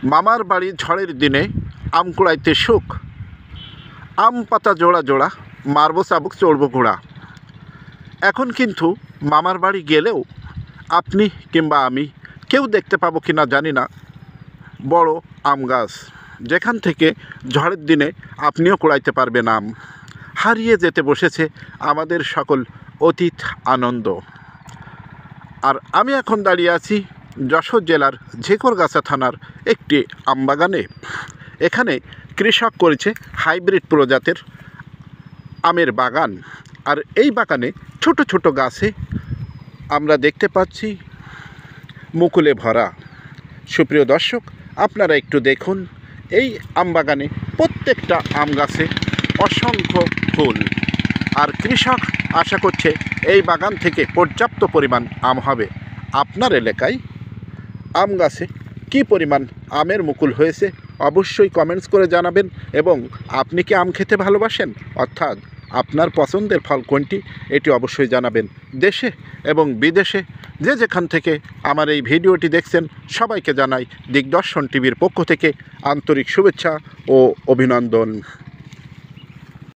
মামার বাড়ি ঝড়ের দিনে আম কুড়াইতে সুখ, আম পাতা জোড়া জোড়া, মারবো চাবুক চড়বো ঘোড়া। এখন কিন্তু মামার বাড়ি গেলেও আপনি কিংবা আমি কেউ দেখতে পাবো কি না জানি না বড় আম গাছ, যেখান থেকে ঝড়ের দিনে আপনিও কুড়াইতে পারবেন আম। হারিয়ে যেতে বসেছে আমাদের সকল অতীত আনন্দ। আর আমি এখন দাঁড়িয়ে আছি যশোর জেলার ঝিকরগাছা থানার একটি আমবাগানে। এখানে কৃষক করেছে হাইব্রিড প্রজাতির আমের বাগান। আর এই বাগানে ছোট ছোট গাছে আমরা দেখতে পাচ্ছি মুকুলে ভরা। সুপ্রিয় দর্শক, আপনারা একটু দেখুন, এই আমবাগানে প্রত্যেকটা আম গাছে অসংখ্য ফুল। আর কৃষক আশা করছে এই বাগান থেকে পর্যাপ্ত পরিমাণ আম হবে। আপনার এলাকায় আম গাছে কী পরিমাণ আমের মুকুল হয়েছে অবশ্যই কমেন্টস করে জানাবেন। এবং আপনি কি আম খেতে ভালোবাসেন, অর্থাৎ আপনার পছন্দের ফল কোনটি, এটি অবশ্যই জানাবেন। দেশে এবং বিদেশে যে যেখান থেকে আমার এই ভিডিওটি দেখছেন সবাইকে জানাই দিগদর্শন টিভির পক্ষ থেকে আন্তরিক শুভেচ্ছা ও অভিনন্দন।